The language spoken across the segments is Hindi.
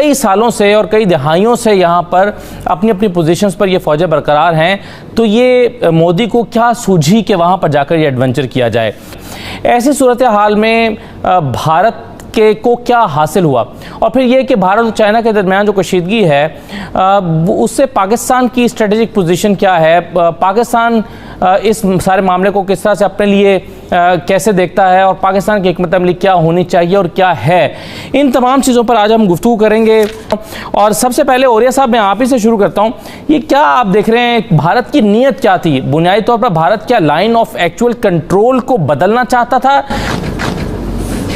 कई सालों से और कई दहाइयों से यहाँ पर अपनी अपनी पोजीशंस पर ये फौजें बरकरार हैं, तो ये मोदी को क्या सूझी कि वहाँ पर जाकर ये एडवेंचर किया जाए। ऐसी सूरत हाल में भारत के को क्या हासिल हुआ, और फिर ये कि भारत और चाइना के दरमियान जो कशीदगी है उससे पाकिस्तान की स्ट्रेटेजिक पोजीशन क्या है, पाकिस्तान इस सारे मामले को किस तरह से अपने लिए कैसे देखता है, और पाकिस्तान की हिकमत अमली क्या होनी चाहिए और क्या है। इन तमाम चीज़ों पर आज हम गुफ्तगू करेंगे। और सबसे पहले औरिया साहब, मैं आप ही से शुरू करता हूँ। ये क्या आप देख रहे हैं, भारत की नीयत क्या थी? बुनियादी तौर पर भारत क्या लाइन ऑफ एक्चुअल कंट्रोल को बदलना चाहता था?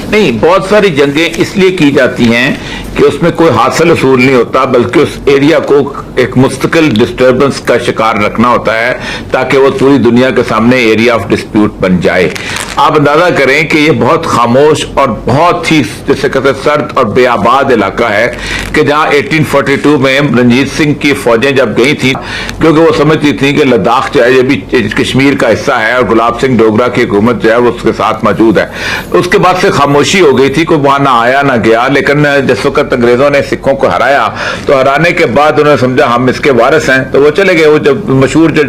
नहीं, बहुत सारी जंगें इसलिए की जाती हैं कि उसमें कोई हासिल असूल नहीं होता, बल्कि उस एरिया को एक मुस्तकिल डिस्टर्बेंस का शिकार रखना होता है ताकि वो पूरी दुनिया के सामने एरिया ऑफ डिस्प्यूट बन जाए। आप अंदाजा करें कि ये बहुत खामोश और बहुत ही जैसे कहते सर्द और बेआबाद इलाका है कि जहां 1842 में रंजीत सिंह की फौजें जब गई थी, क्योंकि वो समझती थी कि लद्दाख जो है ये भी कश्मीर का हिस्सा है और गुलाब सिंह डोगरा की हुकूमत जो है वो उसके साथ मौजूद है। उसके बाद से खामोशी हो गई थी, कोई वहां ना आया ना गया। लेकिन जिस वक्त अंग्रेजों ने सिखों को हराया तो हराने के बाद उन्होंने समझा हम इसके वारिस हैं, तो वो चले गए। वो जब मशहूर जो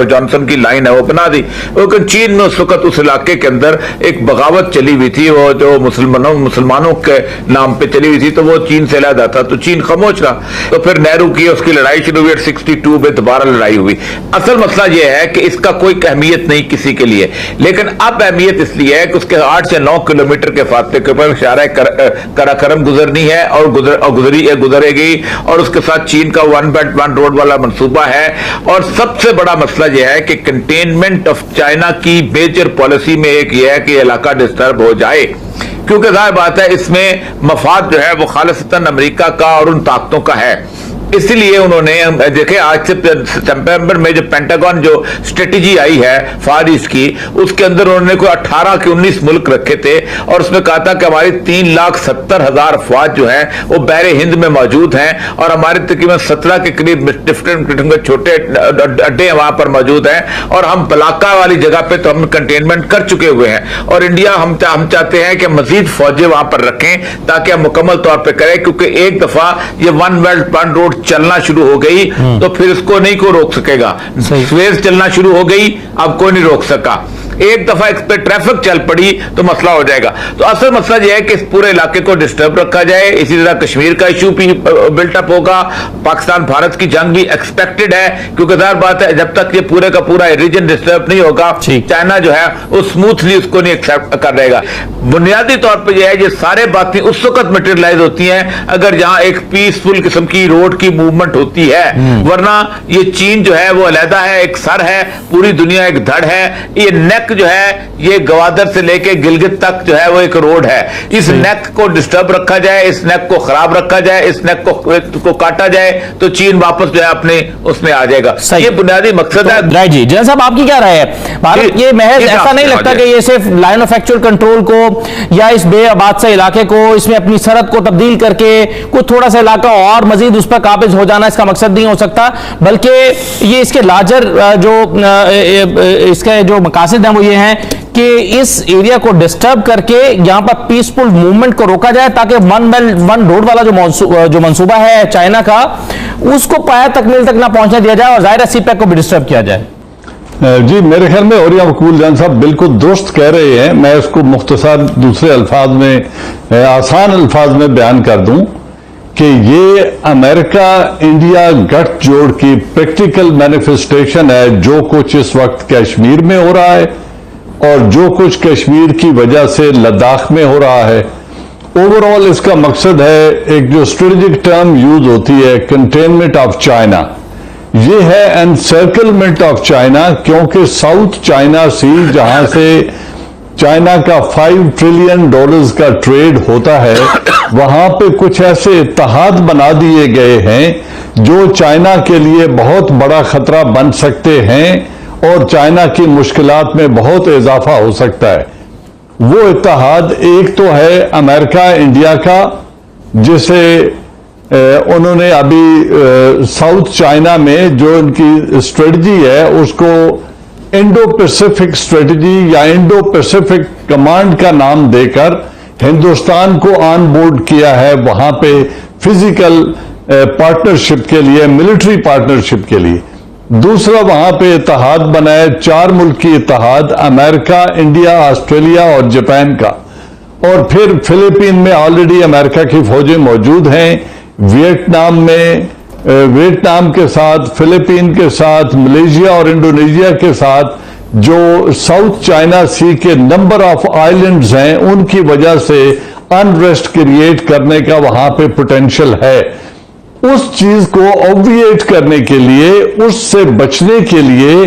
जॉनसन की लाइन है वो बना दी। लेकिन चीन में उस वक्त उस इलाके के अंदर एक बगावत चली हुई थी, वो जो मुसलमानों के नाम पे चली हुई थी, तो वो चीन से अलग था, तो चीन खामोश रहा। तो फिर नेहरू की उसकी लड़ाई शुरू हुई, 62 में दोबारा लड़ाई हुई। असल मसला यह है कि इसका कोई अहमियत नहीं किसी के लिए, लेकिन अब अहमियत इसलिए है कि उसके 8 से 9 किलोमीटर के फासले के ऊपर कराकरम गुजरनी है और गुजरेगी, और उसके साथ चीन का 1 बेल्ट 1 रोड वाला मंसूबा है। और सबसे बड़ा मसला यह है कि कंटेनमेंट ऑफ चाइना की मेजर पॉलिसी में एक यह है कि इलाका डिस्टर्ब हो जाए, क्योंकि जाहिर बात है इसमें मफाद जो है वो खालिसतन अमेरिका का और उन ताकतों का है। इसलिए उन्होंने देखे आज से सितंबर में जो पेंटागन जो स्ट्रेटेजी आई है फार ईस्ट की, उसके अंदर उन्होंने कोई 18 के 19 मुल्क रखे थे और उसमें कहा था कि हमारी 3,70,000 अफवाज जो है वो बहरे हिंद में मौजूद हैं, और हमारे तकरीबन 17 के करीब डिफरेंट किस्म के छोटे अड्डे वहां पर मौजूद हैं, और हम बलाका वाली जगह पे तो हम कंटेनमेंट कर चुके हुए हैं। और इंडिया हम चाहते हैं कि मजीद फौजें वहां पर रखें ताकि हम मुकम्मल तौर पर करें, क्योंकि एक दफा ये 1 बेल्ट 1 रोड चलना शुरू हो गई तो फिर इसको नहीं कोई रोक सकेगा। स्वेज चलना शुरू हो गई, अब कोई नहीं रोक सका। एक दफा इस पे ट्रैफिक चल पड़ी तो मसला हो जाएगा। तो असल मसला यह है कि इस पूरे इलाके को डिस्टर्ब रखा जाए। इसी तरह कश्मीर का इशू भी बिल्टअप होगा। पाकिस्तान भारत की जंग भी एक्सपेक्टेड है, क्योंकि जाहिर बात है जब तक ये पूरे का पूरा रीजन डिस्टर्ब नहीं होगा, चाइना जो है वो स्मूथली उसको नहीं एक्सेप्ट कर रहेगा। बुनियादी तौर पर यह है ये सारे बातें उस वक्त मटेरियलाइज होती हैं अगर जहां एक पीसफुल किस्म की रोड की मूवमेंट होती है, वरना ये चीन जो है वो अलहदा है, एक सर है, पूरी दुनिया एक धड़ है। ये नेक जो है ये गवादर से लेके गिलगित तक जो है वो एक रोड है। इस नेक को डिस्टर्ब रखा जाए, इस नेक को खराब रखा जाए, इस नेक को काटा जाए तो चीन वापस जो है अपने उसमें आ जाएगा। ये बुनियादी मकसद है। राइट जी, जनरल साहब आपकी क्या राय है? भारत ये महज ऐसा नहीं लगता कि ये सिर्फ लाइन ऑफ एक्चुअल कंट्रोल को या इस बेआबाद से इलाके को इसमें अपनी सरहद को तब्दील करके कुछ थोड़ा सा इलाका और मजीद उस पर काबिज हो जाना इसका मकसद नहीं हो सकता, बल्कि ये इसके लार्जर जो इसके जो मकासद हैं वो ये हैं कि इस एरिया को डिस्टर्ब करके यहां पर पीसफुल मूवमेंट को रोका जाए ताकि 1 बेल्ट 1 रोड वाला जो मंसूबा है चाइना का उसको पाया तकमील तक ना पहुंचने दिया जाए और जाहिर सीपैक को भी डिस्टर्ब किया जाए। जी, मेरे ख्याल में औरिया वकील जान साहब बिल्कुल दुरुस्त कह रहे हैं। मैं इसको मुख्तसर दूसरे अल्फाज में आसान अल्फाज में बयान कर दूं कि ये अमेरिका इंडिया गठजोड़ की प्रैक्टिकल मैनिफेस्टेशन है। जो कुछ इस वक्त कश्मीर में हो रहा है और जो कुछ कश्मीर की वजह से लद्दाख में हो रहा है, ओवरऑल इसका मकसद है एक जो स्ट्रेटेजिक टर्म यूज होती है कंटेनमेंट ऑफ चाइना, ये है एनसर्कलमेंट ऑफ चाइना, क्योंकि साउथ चाइना सी जहां से चाइना का $5 ट्रिलियन का ट्रेड होता है, वहां पे कुछ ऐसे इत्तेहाद बना दिए गए हैं जो चाइना के लिए बहुत बड़ा खतरा बन सकते हैं और चाइना की मुश्किलात में बहुत इजाफा हो सकता है। वो इत्तेहाद एक तो है अमेरिका इंडिया का, जिसे उन्होंने अभी साउथ चाइना में जो उनकी स्ट्रेटजी है उसको इंडो पैसिफिक स्ट्रेटजी या इंडो पैसिफिक कमांड का नाम देकर हिंदुस्तान को ऑन बोर्ड किया है वहां पे फिजिकल पार्टनरशिप के लिए, मिलिट्री पार्टनरशिप के लिए। दूसरा, वहां पे इत्तेहाद बनाए, 4 मुल्की इत्तेहाद, अमेरिका, इंडिया, ऑस्ट्रेलिया और जापान का। और फिर फिलीपीन में ऑलरेडी अमेरिका की फौजें मौजूद हैं, वियतनाम में, वियतनाम के साथ, फिलीपीन के साथ, मलेशिया और इंडोनेशिया के साथ जो साउथ चाइना सी के नंबर ऑफ आइलैंड्स हैं, उनकी वजह से अनरेस्ट क्रिएट करने का वहां पे पोटेंशियल है। उस चीज को ऑब्विएट करने के लिए, उससे बचने के लिए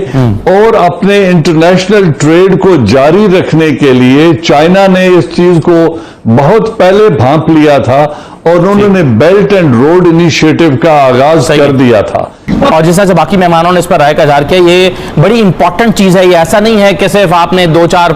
और अपने इंटरनेशनल ट्रेड को जारी रखने के लिए चाइना ने इस चीज को बहुत पहले भांप लिया था और उन्होंने बेल्ट एंड रोड इनिशिएटिव का आगाज कर दिया था। और जिस तरह से बाकी मेहमानों ने इस पर राय का इजहार किया, ये बड़ी इंपॉर्टेंट चीज है। ये ऐसा नहीं है कि सिर्फ आपने 2-4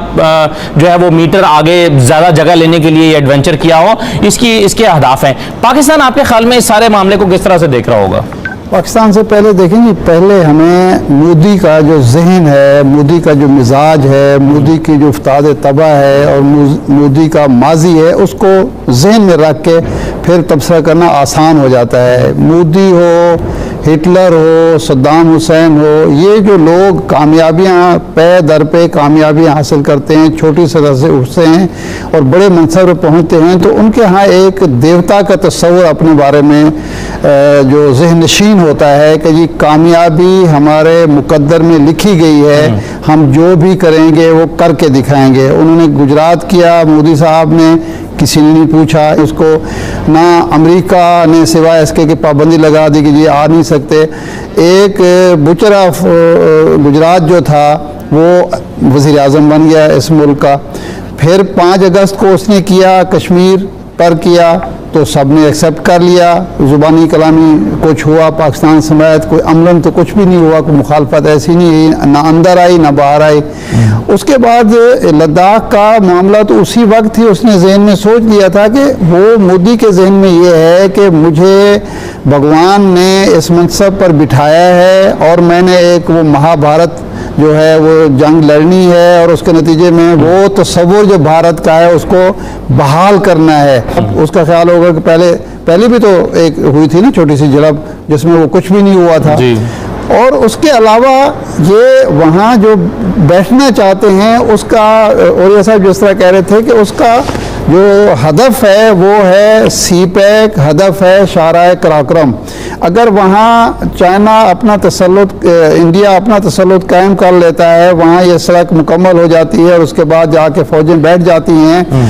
जो है वो मीटर आगे ज्यादा जगह लेने के लिए एडवेंचर किया हो, इसके अहदाफ हैं। पाकिस्तान आपके ख्याल में इस सारे मामले को किस तरह से देख रहा होगा? पाकिस्तान से पहले देखेंगे, पहले हमें मोदी का जो जहन है, मोदी का जो मिजाज है, मोदी की जो उस्ताद तबा है और मोदी का माजी है, उसको जहन में रख के फिर तबसरा करना आसान हो जाता है। मोदी हो, हिटलर हो, सद्दाम हुसैन हो, ये जो लोग कामयाबियां पे दर पे कामयाबियां हासिल करते हैं, छोटी सतह से उठते हैं और बड़े मनसब पर पहुंचते हैं, तो उनके यहाँ एक देवता का तस्वर अपने बारे में जो जहन नशीन होता है कि जी कामयाबी हमारे मुकद्दर में लिखी गई है, हम जो भी करेंगे वो करके दिखाएंगे। उन्होंने गुजरात किया, मोदी साहब ने, किसी ने नहीं पूछा इसको, ना अमेरिका ने सिवाय इसके की पाबंदी लगा दी कि ये आ नहीं सकते। एक बुचर ऑफ गुजरात जो था वो वज़ीर आज़म बन गया इस मुल्क का। फिर 5 अगस्त को उसने किया, कश्मीर पर किया, तो सब ने एक्सेप्ट कर लिया। ज़ुबानी कलामी कुछ हुआ पाकिस्तान समेत, कोई अमलन तो कुछ भी नहीं हुआ, कोई मुखालफत ऐसी नहीं हुई, ना अंदर आई ना बाहर आई। उसके बाद लद्दाख का मामला तो उसी वक्त ही उसने जहन में सोच लिया था कि वो मोदी के जहन में ये है कि मुझे भगवान ने इस मनसब पर बिठाया है और मैंने एक वो महाभारत जो है वो जंग लड़नी है और उसके नतीजे में वो तस्वुर जो भारत का है उसको बहाल करना है। उसका ख्याल होगा कि पहले भी तो एक हुई थी ना छोटी सी झड़प जिसमें वो कुछ भी नहीं हुआ था। और उसके अलावा ये वहाँ जो बैठना चाहते हैं उसका, और ये साहब जिस तरह कह रहे थे कि उसका जो हदफ है वो है सीपैक, हदफ है शाहराह कराक्रम। अगर वहाँ चाइना अपना तसल्लुत, इंडिया अपना तसल्लुत कायम कर लेता है, वहाँ ये सड़क मुकम्मल हो जाती है और उसके बाद जाके फौजें बैठ जाती हैं